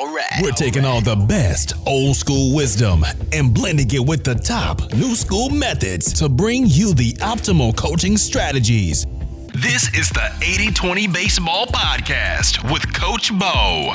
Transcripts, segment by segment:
right. We're taking all the best old school wisdom and blending it with the top new school methods to bring you the optimal coaching strategies. This is the 80-20 Baseball Podcast with Coach Bo.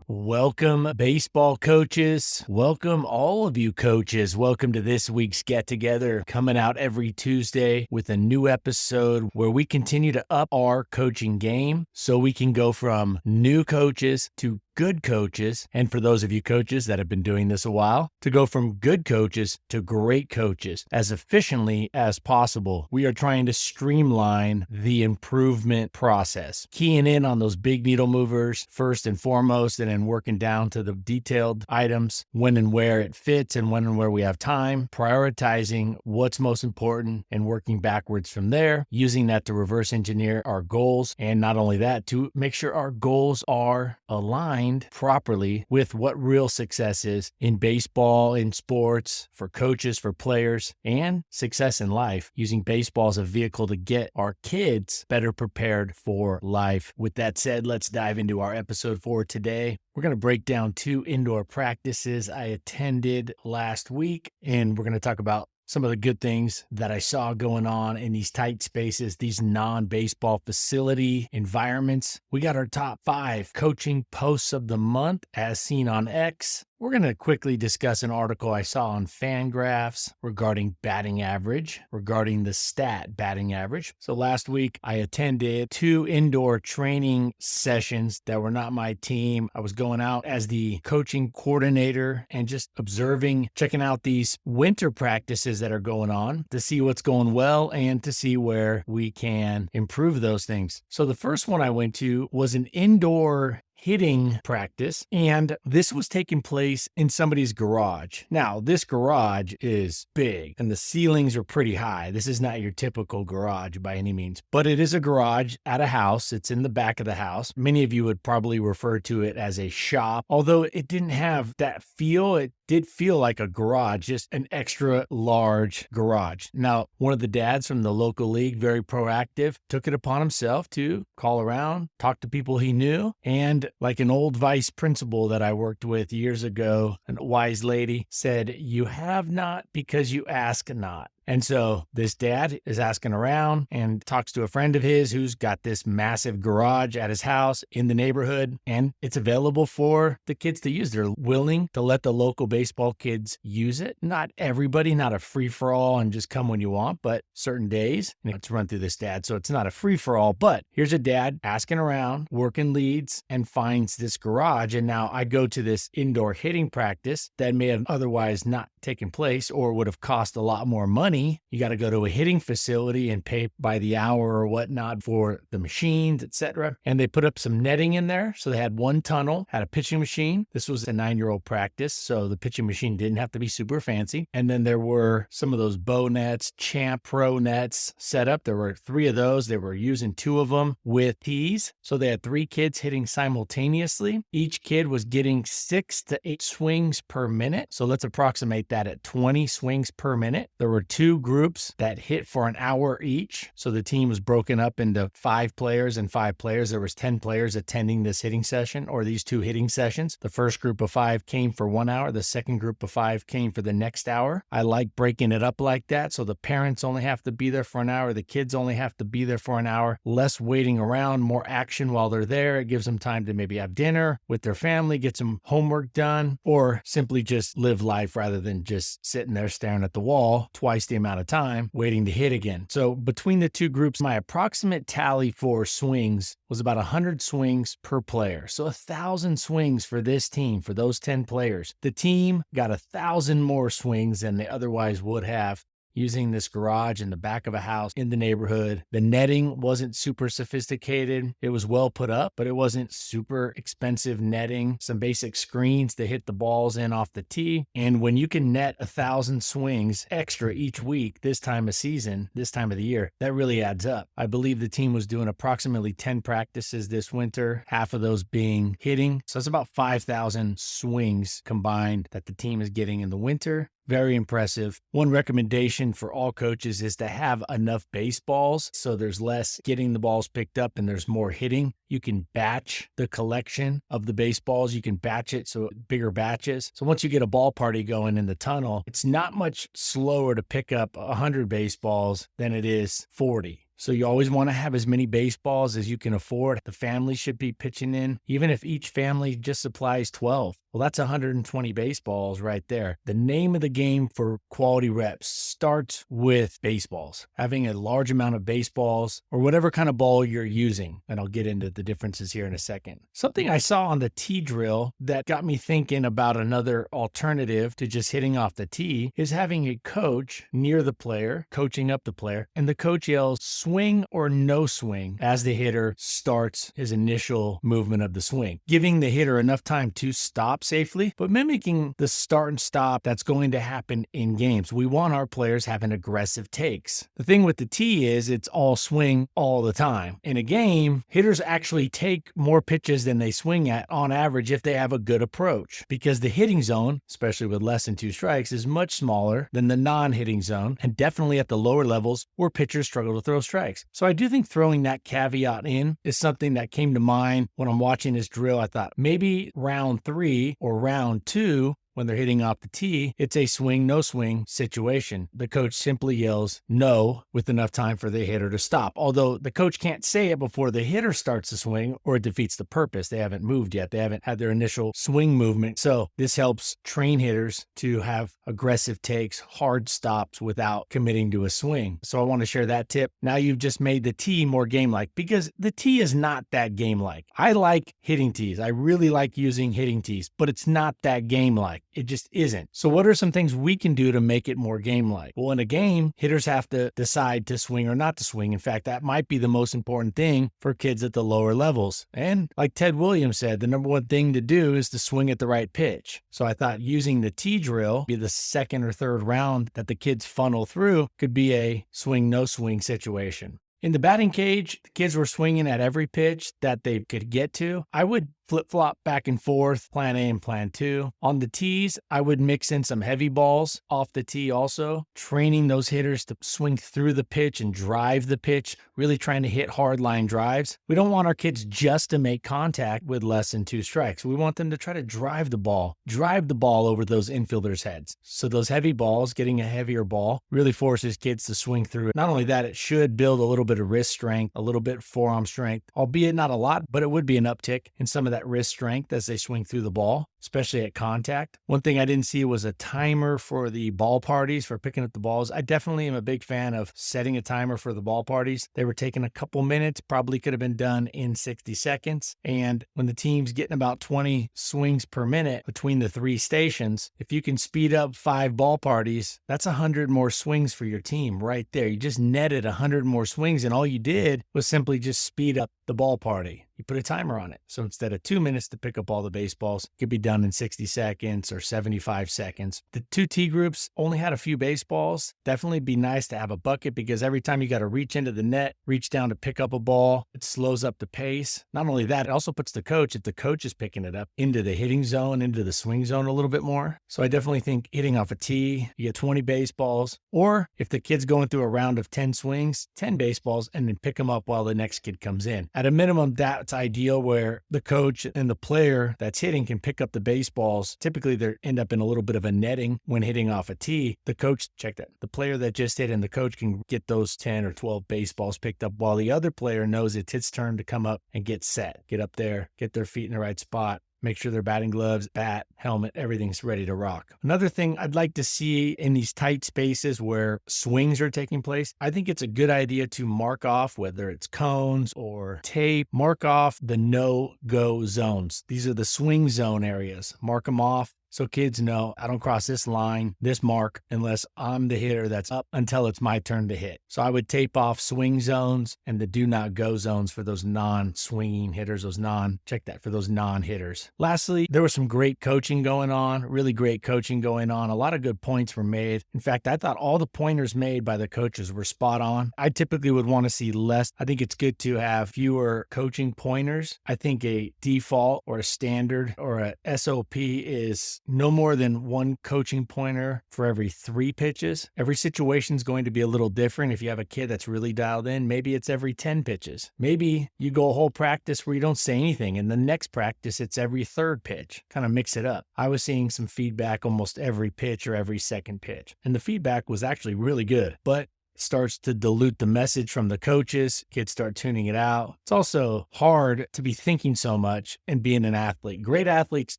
Welcome, baseball coaches. Welcome, all of you coaches. Welcome to this week's Get Together, coming out every Tuesday with a new episode where we continue to up our coaching game so we can go from new coaches to good coaches, and for those of you coaches that have been doing this a while, to go from good coaches to great coaches as efficiently as possible. We are trying to streamline the improvement process, keying in on those big needle movers first and foremost, and then working down to the detailed items, when and where it fits and when and where we have time, prioritizing what's most important and working backwards from there, using that to reverse engineer our goals, and not only that, to make sure our goals are aligned properly with what real success is in baseball, in sports, for coaches, for players, and success in life, using baseball as a vehicle to get our kids better prepared for life. With that said, let's dive into our episode for today. We're going to break down 2 indoor practices I attended last week, and we're going to talk about some of the good things that I saw going on in these tight spaces, these non-baseball facility environments. We got our top 5 coaching posts of the month as seen on X. We're going to quickly discuss an article I saw on Fangraphs regarding batting average, regarding the stat batting average. So last week, I attended 2 indoor training sessions that were not my team. I was going out as the coaching coordinator and just observing, checking out these winter practices that are going on to see what's going well and to see where we can improve those things. So the first one I went to was an indoor hitting practice, and this was taking place in somebody's garage. Now, this garage is big and the ceilings are pretty high. This is not your typical garage by any means, but it is a garage at a house. It's in the back of the house. Many of you would probably refer to it as a shop, although it didn't have that feel. It did feel like a garage, just an extra large garage. Now, one of the dads from the local league, very proactive, took it upon himself to call around, talk to people he knew, and like an old vice principal that I worked with years ago, a wise lady said, "You have not because you ask not." And so this dad is asking around and talks to a friend of his who's got this massive garage at his house in the neighborhood, and it's available for the kids to use. They're willing to let the local baseball kids use it. Not everybody, not a free-for-all and just come when you want, but certain days. And let's run through this dad. So it's not a free-for-all, but here's a dad asking around, working leads, and finds this garage. And now I go to this indoor hitting practice that may have otherwise not taken place or would have cost a lot more money. You got to go to a hitting facility and pay by the hour or whatnot for the machines, etc. And they put up some netting in there. So they had one tunnel, had a pitching machine. This was a 9-year-old practice, so the pitching machine didn't have to be super fancy. And then there were some of those bow nets, Champ Pro nets set up. There were 3 of those. They were using 2 of them with tees. So they had 3 kids hitting simultaneously. Each kid was getting 6 to 8 swings per minute. So let's approximate that at 20 swings per minute. There were 2 groups that hit for an hour each. So the team was broken up into 5 players and 5 players. There was 10 players attending this hitting session or these 2 hitting sessions. The first group of 5 came for 1 hour. The second group of 5 came for the next hour. I like breaking it up like that. So the parents only have to be there for an hour. The kids only have to be there for an hour. Less waiting around, more action while they're there. It gives them time to maybe have dinner with their family, get some homework done, or simply just live life rather than just sitting there staring at the wall twice the amount of time waiting to hit again. So between the 2 groups, my approximate tally for swings was about 100 swings per player. So 1,000 swings for this team, for those 10 players. The team got 1,000 more swings than they otherwise would have using this garage in the back of a house in the neighborhood. The netting wasn't super sophisticated. It was well put up, but it wasn't super expensive netting. Some basic screens to hit the balls in off the tee. And when you can net 1,000 swings extra each week, this time of season, this time of the year, that really adds up. I believe the team was doing approximately 10 practices this winter, half of those being hitting. So it's about 5,000 swings combined that the team is getting in the winter. Very impressive. One recommendation for all coaches is to have enough baseballs so there's less getting the balls picked up and there's more hitting. You can batch the collection of the baseballs. You can batch it so bigger batches. So once you get a ball party going in the tunnel, it's not much slower to pick up 100 baseballs than it is 40. So you always want to have as many baseballs as you can afford. The family should be pitching in, even if each family just supplies 12. Well, that's 120 baseballs right there. The name of the game for quality reps starts with baseballs. Having a large amount of baseballs or whatever kind of ball you're using. And I'll get into the differences here in a second. Something I saw on the tee drill that got me thinking about another alternative to just hitting off the tee is having a coach near the player, coaching up the player, and the coach yells swing or no swing as the hitter starts his initial movement of the swing, giving the hitter enough time to stop safely, but mimicking the start and stop that's going to happen in games. We want our players having aggressive takes. The thing with the tee is it's all swing all the time. In a game, hitters actually take more pitches than they swing at on average if they have a good approach, because the hitting zone, especially with less than 2 strikes, is much smaller than the non-hitting zone, and definitely at the lower levels where pitchers struggle to throw strikes. So I do think throwing that caveat in is something that came to mind when I'm watching this drill. I thought maybe round 3 or round 2, when they're hitting off the tee, it's a swing, no swing situation. The coach simply yells no with enough time for the hitter to stop. Although the coach can't say it before the hitter starts to swing or it defeats the purpose. They haven't moved yet. They haven't had their initial swing movement. So this helps train hitters to have aggressive takes, hard stops without committing to a swing. So I want to share that tip. Now you've just made the tee more game-like, because the tee is not that game-like. I like hitting tees. I really like using hitting tees, but it's not that game-like. It just isn't. So what are some things we can do to make it more game-like? Well, in a game, hitters have to decide to swing or not to swing. In fact, that might be the most important thing for kids at the lower levels. And like Ted Williams said, the number one thing to do is to swing at the right pitch. So I thought using the tee drill, be the second or third round that the kids funnel through, could be a swing, no swing situation. In the batting cage, the kids were swinging at every pitch that they could get to. I would flip-flop back and forth, plan A and plan 2. On the tees, I would mix in some heavy balls off the tee also, training those hitters to swing through the pitch and drive the pitch, really trying to hit hard line drives. We don't want our kids just to make contact with less than 2 strikes. We want them to try to drive the ball over those infielders' heads. So those heavy balls, getting a heavier ball, really forces kids to swing through it. Not only that, it should build a little bit of wrist strength, a little bit forearm strength, albeit not a lot, but it would be an uptick in some of that wrist strength as they swing through the ball, especially at contact. One thing I didn't see was a timer for the ball parties for picking up the balls. I definitely am a big fan of setting a timer for the ball parties. They were taking a couple minutes, probably could have been done in 60 seconds. And when the team's getting about 20 swings per minute between the 3 stations, if you can speed up 5 ball parties, that's 100 more swings for your team right there. You just netted 100 more swings, and all you did was simply just speed up the ball party. You put a timer on it. So instead of 2 minutes to pick up all the baseballs, it could be done in 60 seconds or 75 seconds. The 2 T groups only had a few baseballs. Definitely be nice to have a bucket, because every time you got to reach into the net, reach down to pick up a ball, it slows up the pace. Not only that, it also puts the coach, if the coach is picking it up, into the hitting zone, into the swing zone a little bit more. So I definitely think hitting off a tee, you get 20 baseballs, or if the kid's going through a round of 10 swings, 10 baseballs, and then pick them up while the next kid comes in. At a minimum, that's ideal, where the coach and the player that's hitting can pick up the baseballs. Typically, they end up in a little bit of a netting when hitting off a tee. The coach, check that, the player that just hit and the coach can get those 10 or 12 baseballs picked up while the other player knows it's his turn to come up and get set, get up there, get their feet in the right spot. Make sure their batting gloves, bat, helmet, everything's ready to rock. Another thing I'd like to see in these tight spaces where swings are taking place, I think it's a good idea to mark off, whether it's cones or tape, mark off the no-go zones. These are the swing zone areas. Mark them off. So kids know, I don't cross this line, this mark, unless I'm the hitter that's up until it's my turn to hit. So I would tape off swing zones and the do not go zones for those non-swinging hitters, for those non-hitters. Lastly, there was some great coaching going on, really great coaching going on. A lot of good points were made. In fact, I thought all the pointers made by the coaches were spot on. I typically would want to see less. I think it's good to have fewer coaching pointers. I think a default or a standard or a SOP is no more than one coaching pointer for every 3 pitches. Every situation is going to be a little different. If you have a kid that's really dialed in, maybe it's every 10 pitches. Maybe you go a whole practice where you don't say anything, and the next practice it's every 3rd pitch. Kind of mix it up. I was seeing some feedback almost every pitch or every 2nd pitch, and the feedback was actually really good, but starts to dilute the message from the coaches. Kids start tuning it out. It's also hard to be thinking so much and being an athlete. Great athletes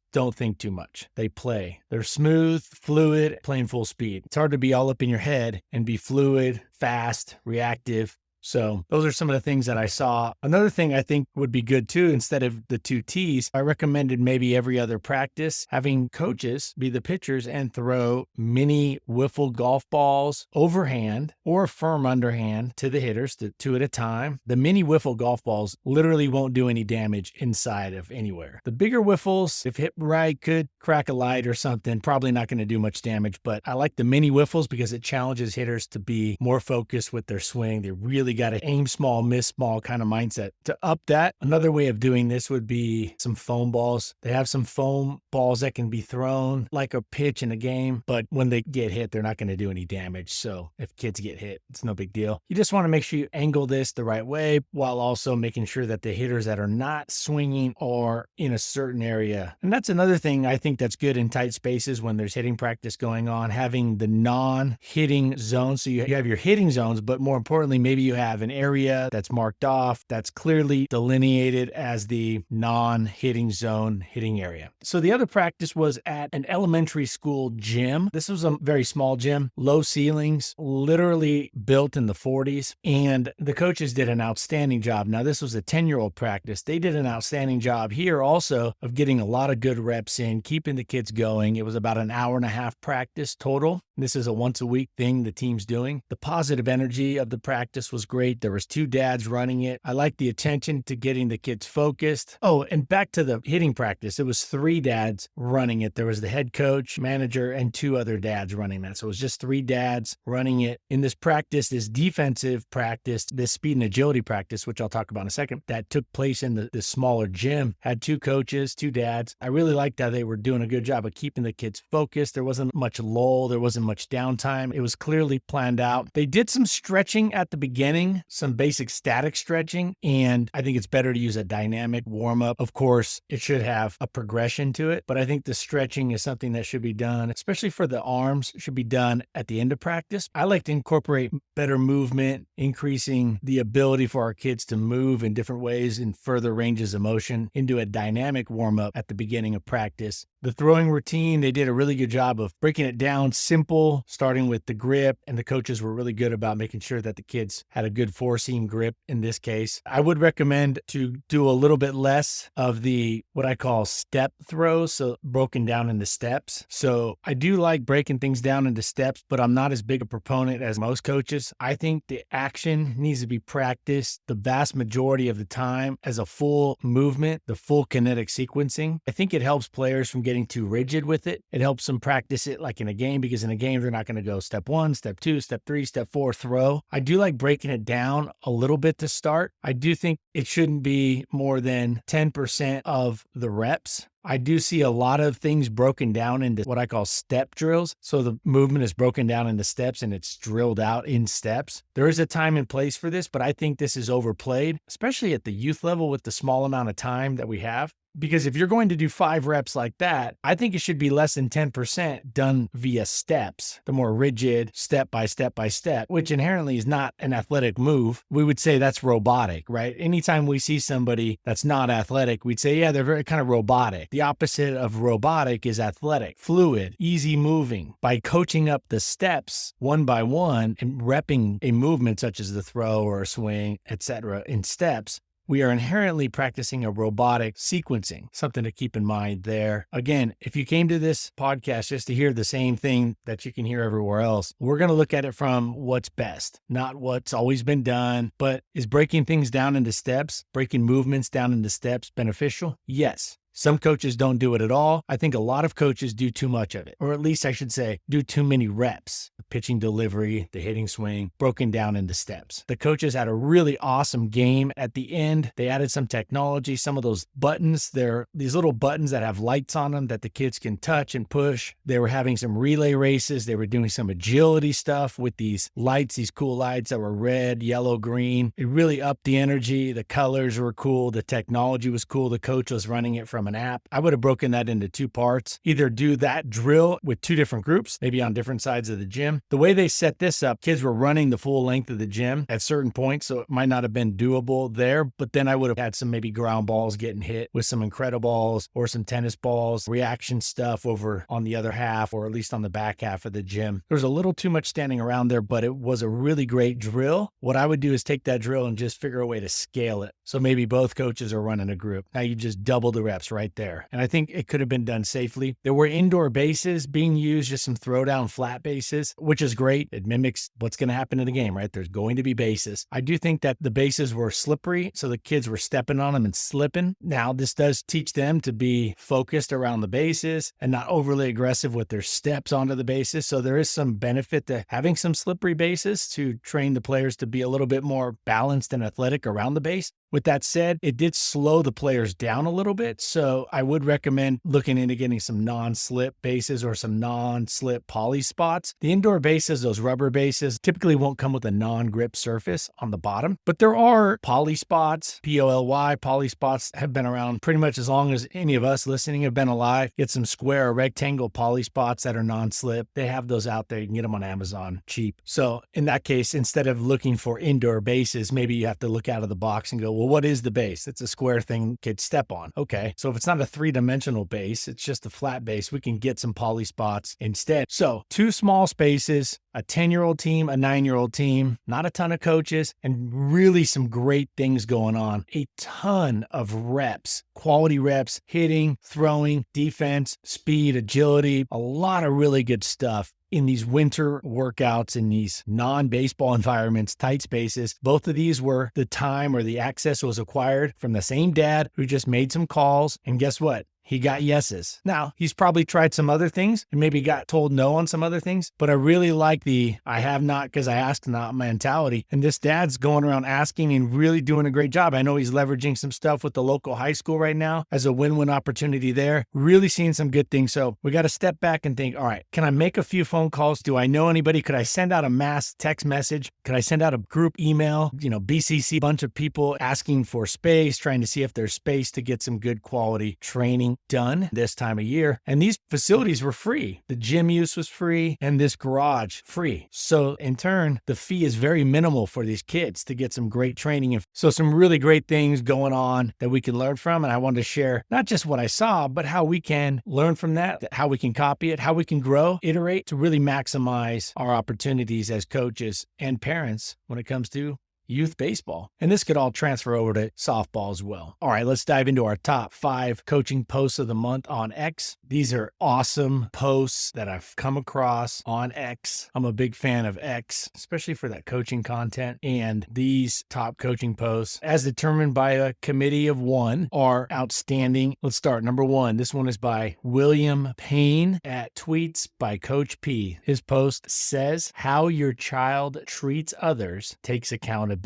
don't think too much. They play. They're smooth, fluid, playing full speed. It's hard to be all up in your head and be fluid, fast, reactive. So those are some of the things that I saw. Another thing I think would be good too, instead of the 2 Ts, I recommended maybe every other practice, having coaches be the pitchers and throw mini wiffle golf balls overhand or firm underhand to the hitters, 2 at a time. The mini wiffle golf balls literally won't do any damage inside of anywhere. The bigger wiffles, if hit right, could crack a light or something, probably not going to do much damage, but I like the mini wiffles because it challenges hitters to be more focused with their swing. They really got to aim small, miss small kind of mindset. To up that, another way of doing this would be some foam balls. They have some foam balls that can be thrown like a pitch in a game, but when they get hit, they're not going to do any damage. So if kids get hit, it's no big deal. You just want to make sure you angle this the right way while also making sure that the hitters that are not swinging are in a certain area. And that's another thing I think that's good in tight spaces when there's hitting practice going on, having the non-hitting zones. So you have your hitting zones, but more importantly, maybe you have an area that's marked off, that's clearly delineated as the non-hitting zone hitting area. So the other practice was at an elementary school gym. This was a very small gym, low ceilings, literally built in the 40s. And the coaches did an outstanding job. Now, this was a 10-year-old practice. They did an outstanding job here also of getting a lot of good reps in, keeping the kids going. It was about an hour and a half practice total. This is a once a week thing the team's doing. The positive energy of the practice was great. There was 2 dads running it. I like the attention to getting the kids focused. Oh, and back to the hitting practice. It was 3 dads running it. There was the head coach, manager, and 2 other dads running that. So it was just 3 dads running it. In this practice, this defensive practice, this speed and agility practice, which I'll talk about in a second, that took place in the smaller gym, had 2 coaches, 2 dads. I really liked how they were doing a good job of keeping the kids focused. There wasn't much lull. There wasn't much downtime. It was clearly planned out. They did some stretching at the beginning, some basic static stretching, and I think it's better to use a dynamic warm-up. Of course, it should have a progression to it, but I think the stretching is something that should be done, especially for the arms, should be done at the end of practice. I like to incorporate better movement, increasing the ability for our kids to move in different ways in further ranges of motion into a dynamic warm-up at the beginning of practice. The throwing routine, they did a really good job of breaking it down simple, starting with the grip, and the coaches were really good about making sure that the kids had a good 4-seam grip in this case. I would recommend to do a little bit less of the what I call step throws, so broken down into steps. So I do like breaking things down into steps, but I'm not as big a proponent as most coaches. I think the action needs to be practiced the vast majority of the time as a full movement, the full kinetic sequencing. I think it helps players from getting too rigid with it. It helps them practice it like in a game, because in a game, they're not going to go step 1, step 2, step 3, step 4, throw. I do like breaking it down a little bit to start. I do think it shouldn't be more than 10% of the reps. I do see a lot of things broken down into what I call step drills. So the movement is broken down into steps and it's drilled out in steps. There is a time and place for this, but I think this is overplayed, especially at the youth level with the small amount of time that we have. Because if you're going to do 5 reps like that, I think it should be less than 10% done via steps, the more rigid step by step by step, which inherently is not an athletic move. We would say that's robotic, right? Anytime we see somebody that's not athletic, we'd say, yeah, they're very kind of robotic. The opposite of robotic is athletic, fluid, easy moving. By coaching up the steps one by one and repping a movement such as the throw or a swing, etc., in steps, we are inherently practicing a robotic sequencing, something to keep in mind there. Again, if you came to this podcast just to hear the same thing that you can hear everywhere else, we're going to look at it from what's best, not what's always been done. But is breaking things down into steps, breaking movements down into steps beneficial? Yes. Some coaches don't do it at all. I think a lot of coaches do too much of it, or at least I should say, do too many reps. The pitching delivery, the hitting swing, broken down into steps. The coaches had a really awesome game at the end. They added some technology, some of those buttons. They're these little buttons that have lights on them that the kids can touch and push. They were having some relay races. They were doing some agility stuff with these lights, these cool lights that were red, yellow, green. It really upped the energy. The colors were cool. The technology was cool. The coach was running it from an app. I would have broken that into 2 parts. Either do that drill with 2 different groups, maybe on different sides of the gym. The way they set this up, kids were running the full length of the gym at certain points, so it might not have been doable there, but then I would have had some maybe ground balls getting hit with some Incrediballs or some tennis balls, reaction stuff over on the other half, or at least on the back half of the gym. There was a little too much standing around there, but it was a really great drill. What I would do is take that drill and just figure a way to scale it. So maybe both coaches are running a group. Now you just double the reps right there. And I think it could have been done safely. There were indoor bases being used, just some throwdown flat bases, which is great. It mimics what's going to happen in the game, right? There's going to be bases. I do think that the bases were slippery, so the kids were stepping on them and slipping. Now, this does teach them to be focused around the bases and not overly aggressive with their steps onto the bases. So there is some benefit to having some slippery bases to train the players to be a little bit more balanced and athletic around the base. With that said, it did slow the players down a little bit, so I would recommend looking into getting some non-slip bases or some non-slip poly spots. The indoor bases, those rubber bases, typically won't come with a non-grip surface on the bottom, but there are poly spots, P-O-L-Y, poly spots have been around pretty much as long as any of us listening have been alive. Get some square or rectangle poly spots that are non-slip. They have those out there. You can get them on Amazon cheap. So in that case, instead of looking for indoor bases, maybe you have to look out of the box and go, well, what is the base? It's a square thing kids step on. Okay, so if it's not a 3-dimensional base, it's just a flat base, we can get some poly spots instead. So 2 small spaces, a 10-year-old team, a 9-year-old team, not a ton of coaches, and really some great things going on. A ton of reps, quality reps, hitting, throwing, defense, speed, agility, a lot of really good stuff. In these winter workouts, in these non-baseball environments, tight spaces, both of these were the time or the access was acquired from the same dad who just made some calls. And guess what? He got yeses. Now, he's probably tried some other things and maybe got told no on some other things, but I really like the I have not because I asked not mentality. And this dad's going around asking and really doing a great job. I know he's leveraging some stuff with the local high school right now as a win-win opportunity there. Really seeing some good things. So we got to step back and think, all right, can I make a few phone calls? Do I know anybody? Could I send out a mass text message? Could I send out a group email? BCC, bunch of people asking for space, trying to see if there's space to get some good quality training done this time of year. And these facilities were free. The gym use was free and this garage free. So in turn, the fee is very minimal for these kids to get some great training. And so some really great things going on that we can learn from. And I wanted to share not just what I saw, but how we can learn from that, how we can copy it, how we can grow, iterate to really maximize our opportunities as coaches and parents when it comes to youth baseball. And this could all transfer over to softball as well. All right, let's dive into our top 5 coaching posts of the month on X. These are awesome posts that I've come across on X. I'm a big fan of X, especially for that coaching content. And these top coaching posts, as determined by a committee of 1, are outstanding. Let's start. Number 1, this one is by William Payne at Tweets by Coach P. His post says, how your child treats others, takes accountability,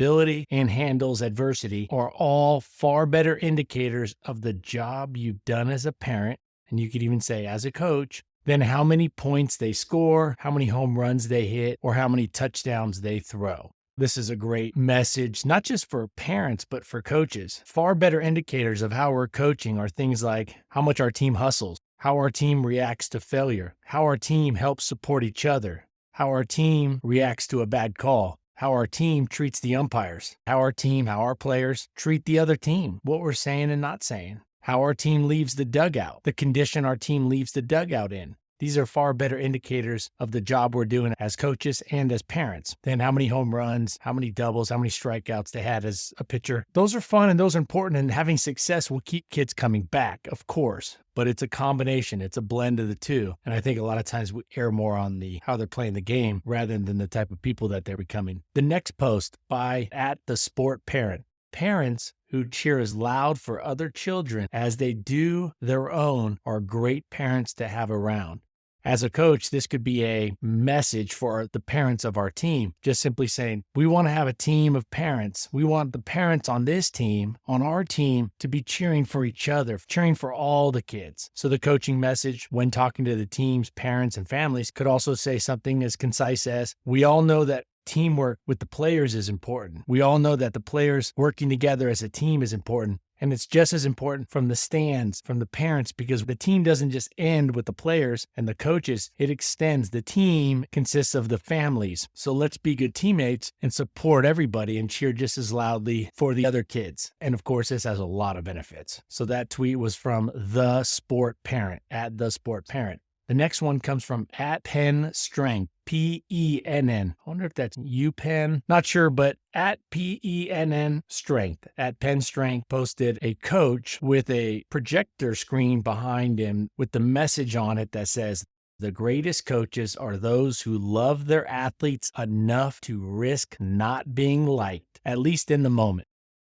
and handles adversity are all far better indicators of the job you've done as a parent, and you could even say as a coach, than how many points they score, how many home runs they hit, or how many touchdowns they throw. This is a great message, not just for parents, but for coaches. Far better indicators of how we're coaching are things like how much our team hustles, how our team reacts to failure, how our team helps support each other, how our team reacts to a bad call, how our team treats the umpires, how our players treat the other team, what we're saying and not saying, how our team leaves the dugout, the condition our team leaves the dugout in. These are far better indicators of the job we're doing as coaches and as parents than how many home runs, how many doubles, how many strikeouts they had as a pitcher. Those are fun and those are important, and having success will keep kids coming back, of course. But it's a combination. It's a blend of the two. And I think a lot of times we err more on how they're playing the game rather than the type of people that they're becoming. The next post by @TheSportParent. Parents who cheer as loud for other children as they do their own are great parents to have around. As a coach, this could be a message for the parents of our team, just simply saying, we want to have a team of parents. We want the parents on this team, on our team, to be cheering for each other, cheering for all the kids. So the coaching message when talking to the team's parents and families could also say something as concise as, we all know that teamwork with the players is important. We all know that the players working together as a team is important. And it's just as important from the stands, from the parents, because the team doesn't just end with the players and the coaches. It extends. The team consists of the families. So let's be good teammates and support everybody and cheer just as loudly for the other kids. And of course, this has a lot of benefits. So that tweet was from The Sport Parent, at The Sport Parent. The next one comes from at Penn Strength, Penn. I wonder if that's UPenn. Not sure, but at Penn Strength, at Penn Strength, posted a coach with a projector screen behind him with the message on it that says, the greatest coaches are those who love their athletes enough to risk not being liked, at least in the moment.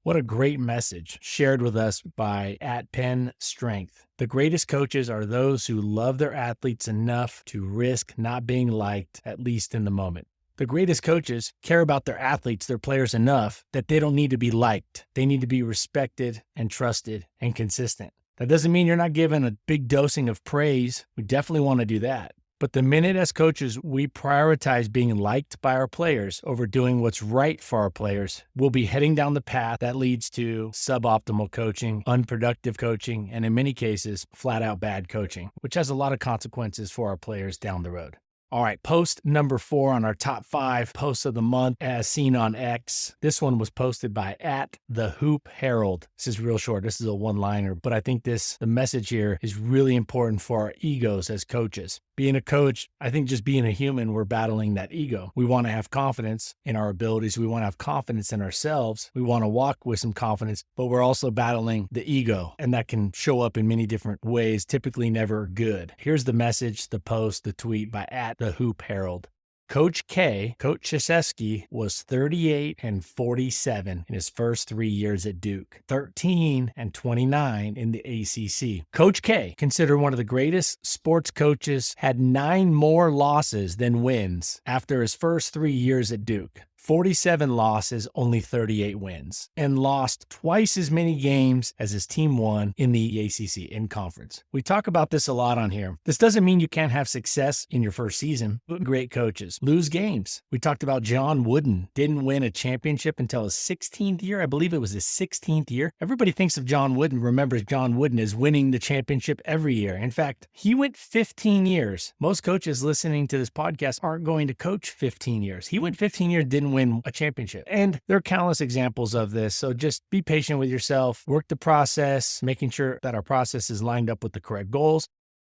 What a great message shared with us by at Penn Strength. The greatest coaches are those who love their athletes enough to risk not being liked, at least in the moment. The greatest coaches care about their athletes, their players enough that they don't need to be liked. They need to be respected and trusted and consistent. That doesn't mean you're not given a big dosing of praise. We definitely want to do that. But the minute as coaches we prioritize being liked by our players over doing what's right for our players, we'll be heading down the path that leads to suboptimal coaching, unproductive coaching, and in many cases, flat out bad coaching, which has a lot of consequences for our players down the road. All right, post number 4 on our top 5 posts of the month as seen on X. This one was posted by at the Hoop Herald. This is real short. This is a one-liner, but I think the message here is really important for our egos as coaches. Being a coach, I think just being a human, we're battling that ego. We want to have confidence in our abilities. We want to have confidence in ourselves. We want to walk with some confidence, but we're also battling the ego, and that can show up in many different ways, typically never good. Here's the message, the post, the tweet by at the Hoop Herald. Coach Krzyzewski was 38-47 in his first 3 years at Duke, 13-29 in the ACC. Coach K, considered one of the greatest sports coaches, had 9 more losses than wins after his first 3 years at Duke. 47 losses, only 38 wins, and lost twice as many games as his team won in the ACC in conference. We talk about this a lot on here. This doesn't mean you can't have success in your first season, but great coaches lose games. We talked about John Wooden didn't win a championship until his 16th year. I believe it was his 16th year. Everybody thinks of John Wooden, remembers John Wooden as winning the championship every year. In fact, he went 15 years. Most coaches listening to this podcast aren't going to coach 15 years. He went 15 years, didn't win a championship. And there are countless examples of this. So just be patient with yourself, work the process, making sure that our process is lined up with the correct goals.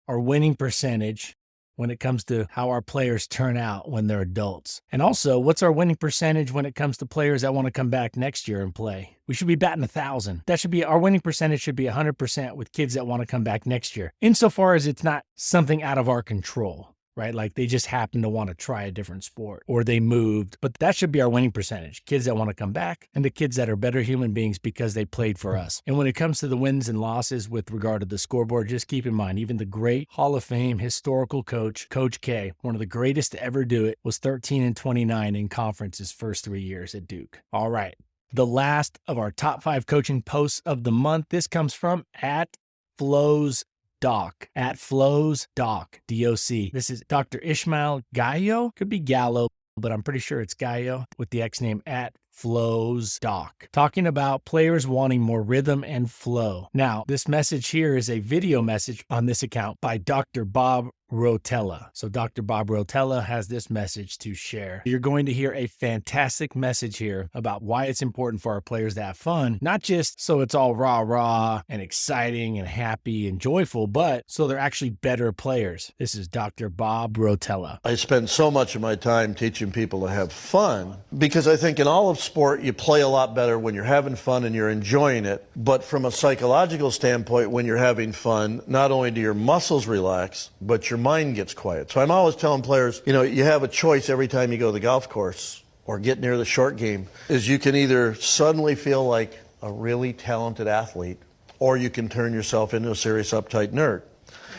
Our winning percentage when it comes to how our players turn out when they're adults. And also, what's our winning percentage when it comes to players that want to come back next year and play? We should be batting 1,000. That should be, our winning percentage should be 100% with kids that want to come back next year, insofar as it's not something out of our control. Right? Like they just happen to want to try a different sport or they moved, but that should be our winning percentage. Kids that want to come back and the kids that are better human beings because they played for us. And when it comes to the wins and losses with regard to the scoreboard, just keep in mind, even the great Hall of Fame historical coach, Coach K, one of the greatest to ever do it, was 13-29 in conference his first 3 years at Duke. All right. The last of our top 5 coaching posts of the month. This comes from at Flows Doc, at Flows Doc, D-O-C. This is Dr. Ishmael Gallo. Could be Gallo, but I'm pretty sure it's Gallo with the X name at Flows Doc, talking about players wanting more rhythm and flow. Now, this message here is a video message on this account by Dr. Bob Rotella. So Dr. Bob Rotella has this message to share. You're going to hear a fantastic message here about why it's important for our players to have fun, not just so it's all rah and exciting and happy and joyful, but so they're actually better players. This is Dr. Bob Rotella. I spend so much of my time teaching people to have fun because I think in all of sport you play a lot better when you're having fun and you're enjoying it. But from a psychological standpoint, when you're having fun, not only do your muscles relax, but your mind gets quiet. So I'm always telling players, you have a choice every time you go to the golf course or get near the short game, is you can either suddenly feel like a really talented athlete, or you can turn yourself into a serious uptight nerd.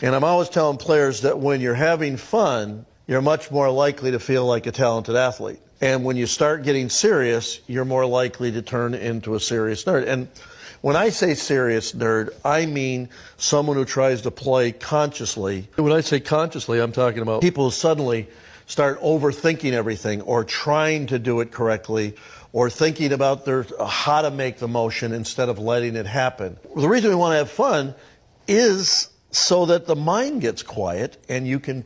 And I'm always telling players that when you're having fun, you're much more likely to feel like a talented athlete. And when you start getting serious, you're more likely to turn into a serious nerd. And when I say serious nerd, I mean someone who tries to play consciously. When I say consciously, I'm talking about people who suddenly start overthinking everything or trying to do it correctly or thinking about how to make the motion instead of letting it happen. The reason we want to have fun is so that the mind gets quiet and you can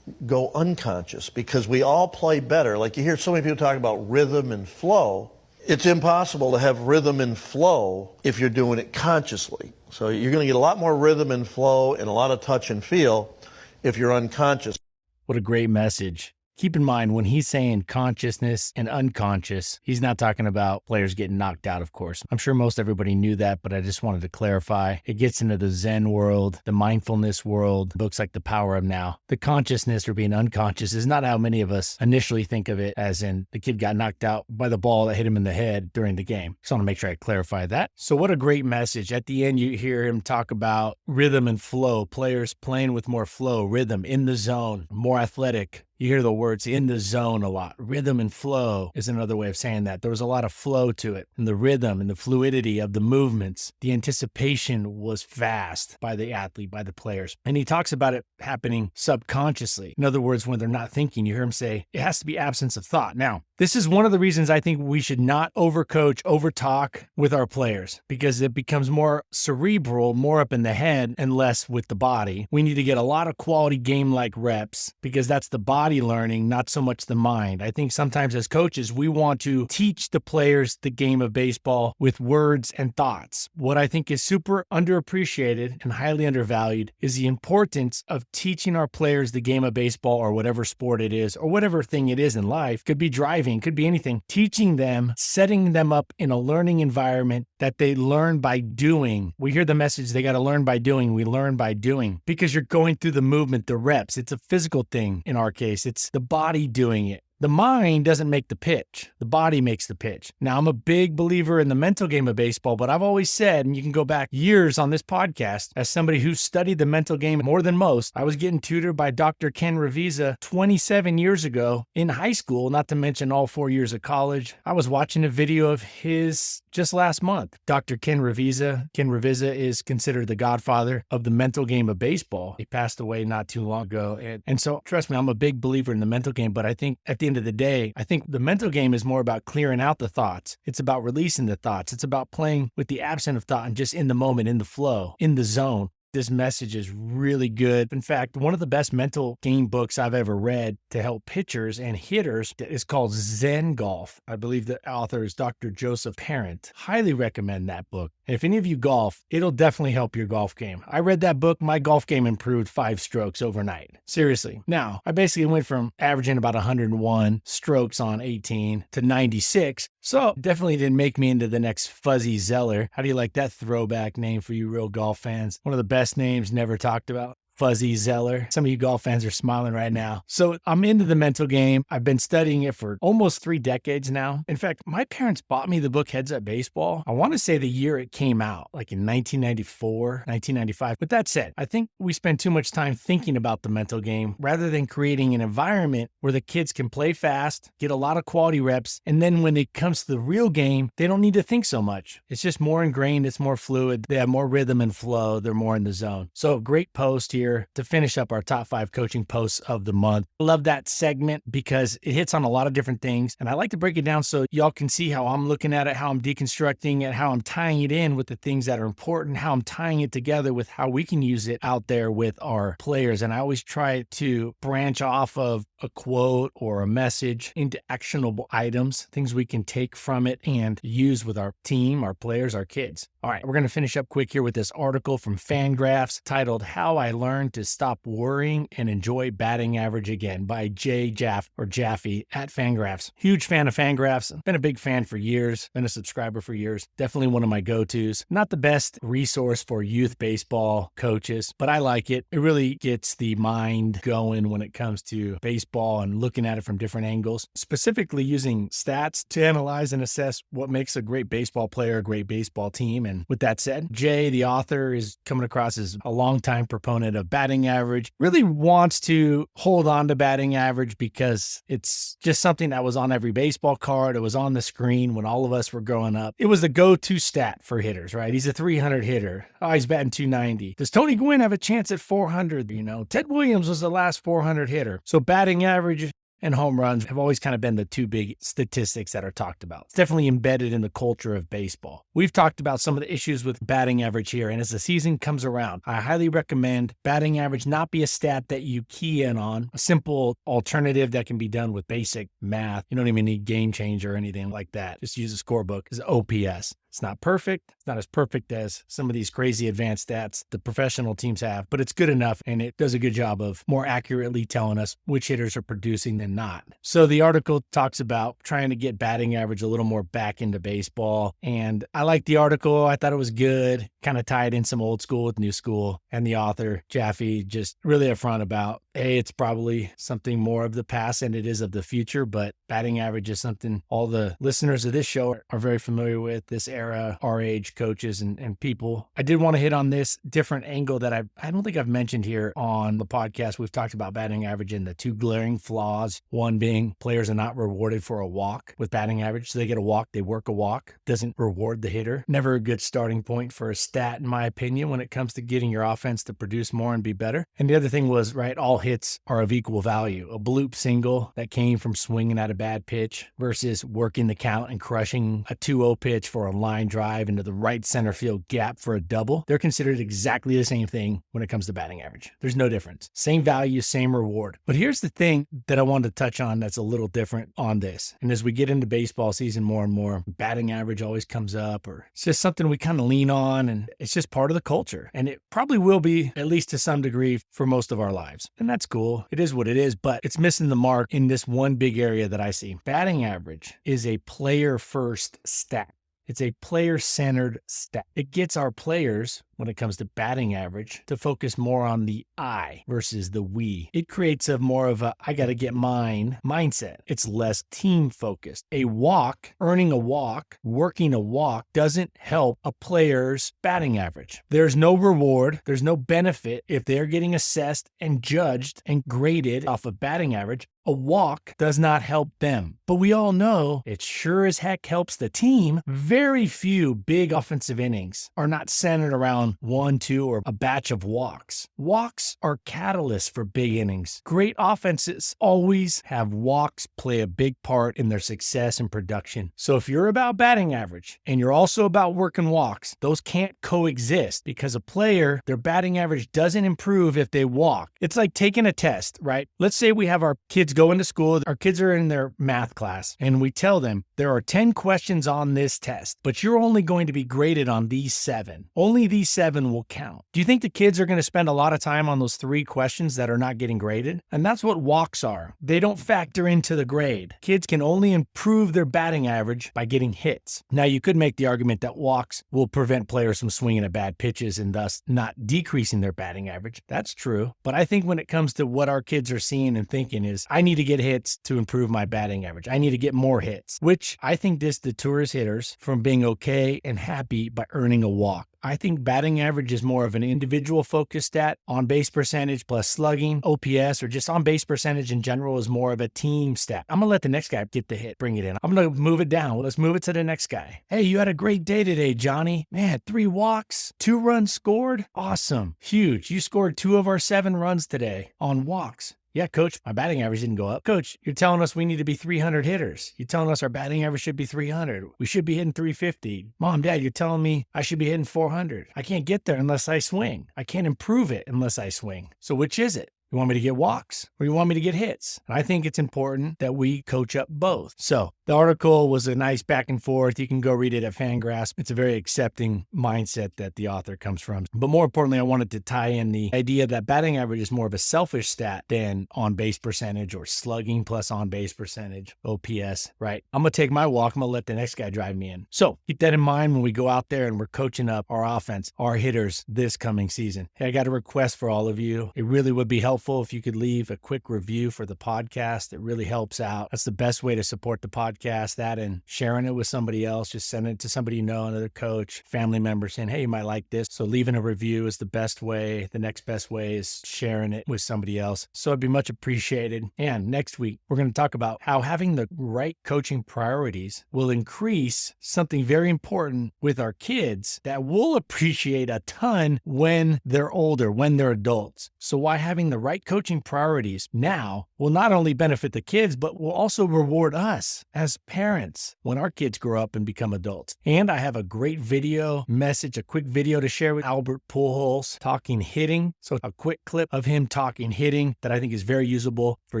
go unconscious, because we all play better. Like you hear so many people talk about rhythm and flow. It's impossible to have rhythm and flow if you're doing it consciously. So you're going to get a lot more rhythm and flow and a lot of touch and feel if you're unconscious. What a great message. Keep in mind, when he's saying consciousness and unconscious, he's not talking about players getting knocked out, of course. I'm sure most everybody knew that, but I just wanted to clarify. It gets into the Zen world, the mindfulness world, books like The Power of Now. The consciousness or being unconscious is not how many of us initially think of it, as in the kid got knocked out by the ball that hit him in the head during the game. Just want to make sure I clarify that. So what a great message. At the end, you hear him talk about rhythm and flow, players playing with more flow, rhythm, in the zone, more athletic. You hear the words in the zone a lot. Rhythm and flow is another way of saying that. There was a lot of flow to it, and the rhythm and the fluidity of the movements. The anticipation was fast by the athlete, by the players. And he talks about it happening subconsciously. In other words, when they're not thinking, you hear him say, it has to be absence of thought. Now, this is one of the reasons I think we should not overcoach, overtalk with our players, because it becomes more cerebral, more up in the head and less with the body. We need to get a lot of quality game-like reps, because that's the body learning, not so much the mind. I think sometimes as coaches, we want to teach the players the game of baseball with words and thoughts. What I think is super underappreciated and highly undervalued is the importance of teaching our players the game of baseball, or whatever sport it is, or whatever thing it is in life. Could be driving, could be anything. Teaching them, setting them up in a learning environment that they learn by doing. We hear the message, they got to learn by doing. We learn by doing, because you're going through the movement, the reps. It's a physical thing in our case. It's the body doing it. The mind doesn't make the pitch. The body makes the pitch. Now, I'm a big believer in the mental game of baseball, but I've always said, and you can go back years on this podcast, as somebody who studied the mental game more than most, I was getting tutored by Dr. Ken Revisa 27 years ago in high school, not to mention all 4 years of college. I was watching a video of his just last month. Dr. Ken Revisa is considered the godfather of the mental game of baseball. He passed away not too long ago. And so, trust me, I'm a big believer in the mental game, but I think at the end of the day, I think the mental game is more about clearing out the thoughts. It's about releasing the thoughts. It's about playing with the absence of thought and just in the moment, in the flow, in the zone. This message is really good. In fact, one of the best mental game books I've ever read to help pitchers and hitters is called Zen Golf. I believe the author is Dr. Josephson. Highly recommend that book. And if any of you golf, it'll definitely help your golf game. I read that book. My golf game improved 5 strokes overnight. Seriously. Now, I basically went from averaging about 101 strokes on 18 to 96. So definitely didn't make me into the next Fuzzy Zeller. How do you like that throwback name for you real golf fans? One of the best names never talked about. Fuzzy Zeller. Some of you golf fans are smiling right now. So I'm into the mental game. I've been studying it for almost 3 decades now. In fact, my parents bought me the book Heads Up Baseball. I want to say the year it came out, like in 1994, 1995. But that said, I think we spend too much time thinking about the mental game rather than creating an environment where the kids can play fast, get a lot of quality reps, and then when it comes to the real game, they don't need to think so much. It's just more ingrained. It's more fluid. They have more rhythm and flow. They're more in the zone. So great post here to finish up our top 5 coaching posts of the month. I love that segment because it hits on a lot of different things. And I like to break it down so y'all can see how I'm looking at it, how I'm deconstructing it, how I'm tying it in with the things that are important, how I'm tying it together with how we can use it out there with our players. And I always try to branch off of a quote or a message into actionable items, things we can take from it and use with our team, our players, our kids. All right, we're going to finish up quick here with this article from Fangraphs titled How I Learned to Stop Worrying and Enjoy Batting Average Again by Jaffe at Fangraphs. Huge fan of Fangraphs. Been a big fan for years, been a subscriber for years. Definitely one of my go-tos. Not the best resource for youth baseball coaches, but I like it. It really gets the mind going when it comes to baseball and looking at it from different angles, specifically using stats to analyze and assess what makes a great baseball player, a great baseball team. And with that said, Jay, the author, is coming across as a longtime proponent of batting average, really wants to hold on to batting average because it's just something that was on every baseball card. It was on the screen when all of us were growing up. It was the go-to stat for hitters, right? He's a 300 hitter. Oh, he's batting 290. Does Tony Gwynn have a chance at 400? Ted Williams was the last 400 hitter. So batting average and home runs have always kind of been the two big statistics that are talked about. It's definitely embedded in the culture of baseball. We've talked about some of the issues with batting average here, and as the season comes around, I highly recommend batting average not be a stat that you key in on. A simple alternative that can be done with basic math. You don't even need Game Changer or anything like that. Just use a scorebook is OPS. It's not perfect. It's not as perfect as some of these crazy advanced stats the professional teams have, but it's good enough, and it does a good job of more accurately telling us which hitters are producing than not. So the article talks about trying to get batting average a little more back into baseball, and I liked the article. I thought it was good, kind of tied in some old school with new school, and the author, Jaffe, just really upfront about, hey, it's probably something more of the past than it is of the future, but batting average is something all the listeners of this show are very familiar with, this era, our age coaches and people. I did want to hit on this different angle that I don't think I've mentioned here on the podcast. We've talked about batting average and the two glaring flaws. One being players are not rewarded for a walk with batting average. So they get a walk, they work a walk, doesn't reward the hitter. Never a good starting point for a stat, in my opinion, when it comes to getting your offense to produce more and be better. And the other thing was, right, all hits are of equal value. A bloop single that came from swinging at a bad pitch versus working the count and crushing a 2-0 pitch for a line drive into the right center field gap for a double. They're considered exactly the same thing when it comes to batting average. There's no difference. Same value, same reward. But here's the thing that I wanted to touch on that's a little different on this. And as we get into baseball season more and more, batting average always comes up, or it's just something we kind of lean on, and it's just part of the culture. And it probably will be, at least to some degree, for most of our lives. And that's cool. It is what it is, but it's missing the mark in this one big area that I see. Batting average is a player-first stat. It's a player-centered stat. It gets our players, when it comes to batting average, to focus more on the I versus the we. It creates a more of a, I got to get mine mindset. It's less team-focused. A walk, earning a walk, working a walk doesn't help a player's batting average. There's no reward. There's no benefit if they're getting assessed and judged and graded off of batting average. A walk does not help them. But we all know it sure as heck helps the team. Very few big offensive innings are not centered around 1, 2, or a batch of walks. Walks are catalysts for big innings. Great offenses always have walks play a big part in their success and production. So if you're about batting average and you're also about working walks, those can't coexist, because a player, their batting average doesn't improve if they walk. It's like taking a test, right? Let's say we have our kids go into school, our kids are in their math class, and we tell them there are 10 questions on this test, but you're only going to be graded on these 7. Only these 7 will count. Do you think the kids are going to spend a lot of time on those 3 questions that are not getting graded? And that's what walks are. They don't factor into the grade. Kids can only improve their batting average by getting hits. Now, you could make the argument that walks will prevent players from swinging at bad pitches and thus not decreasing their batting average. That's true. But I think when it comes to what our kids are seeing and thinking is, I need to get hits to improve my batting average. I need to get more hits, which I think this deters hitters from being okay and happy by earning a walk. I think batting average is more of an individual focused stat. On base percentage plus slugging, OPS, or just on base percentage in general is more of a team stat. I'm going to let the next guy get the hit, bring it in. I'm going to move it down. Let's move it to the next guy. Hey, you had a great day today, Johnny. Man, 3 walks, 2 runs scored. Awesome. Huge. You scored 2 of our 7 runs today on walks. Yeah, coach, my batting average didn't go up. Coach, you're telling us we need to be 300 hitters. You're telling us our batting average should be 300. We should be hitting 350. Mom, Dad, you're telling me I should be hitting 400. I can't get there unless I swing. I can't improve it unless I swing. So which is it? You want me to get walks or you want me to get hits? And I think it's important that we coach up both. So The article was a nice back and forth. You can go read it at Fangraphs. It's a very accepting mindset that the author comes from. But more importantly, I wanted to tie in the idea that batting average is more of a selfish stat than on-base percentage or slugging plus on-base percentage, OPS, right? I'm going to take my walk. I'm going to let the next guy drive me in. So keep that in mind when we go out there and we're coaching up our offense, our hitters this coming season. Hey, I got a request for all of you. It really would be helpful if you could leave a quick review for the podcast. It really helps out. That's the best way to support the podcast, that and sharing it with somebody else. Just send it to somebody you know, another coach, family member saying, hey, you might like this. So leaving a review is the best way. The next best way is sharing it with somebody else. So it'd be much appreciated. And next week, we're going to talk about how having the right coaching priorities will increase something very important with our kids that we'll appreciate a ton when they're older, when they're adults. So why having the right coaching priorities now will not only benefit the kids, but will also reward us as parents when our kids grow up and become adults. And I have a great video message, a quick video to share with Albert Pujols talking hitting. So a quick clip of him talking hitting that I think is very usable for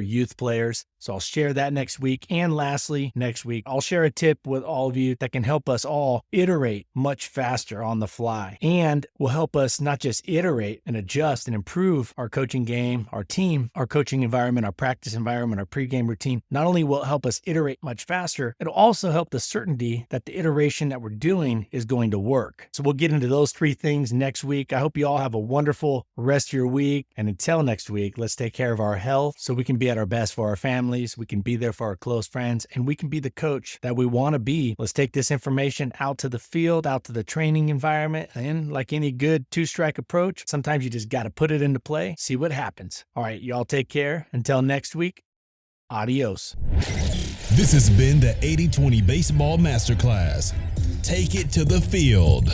youth players. So I'll share that next week. And lastly, next week, I'll share a tip with all of you that can help us all iterate much faster on the fly and will help us not just iterate and adjust and improve our coaching game, our team, our coaching environment, our practice environment, our pregame routine. Not only will it help us iterate much faster, it'll also help the certainty that the iteration that we're doing is going to work. So we'll get into those three things next week. I hope you all have a wonderful rest of your week. And until next week, let's take care of our health so we can be at our best for our families. We can be there for our close friends, and we can be the coach that we want to be. Let's take this information out to the field, out to the training environment. And like any good two-strike approach, sometimes you just got to put it into play, see what happens. All right, y'all take care. Until next week, adios. This has been the 80-20 Baseball Masterclass. Take it to the field.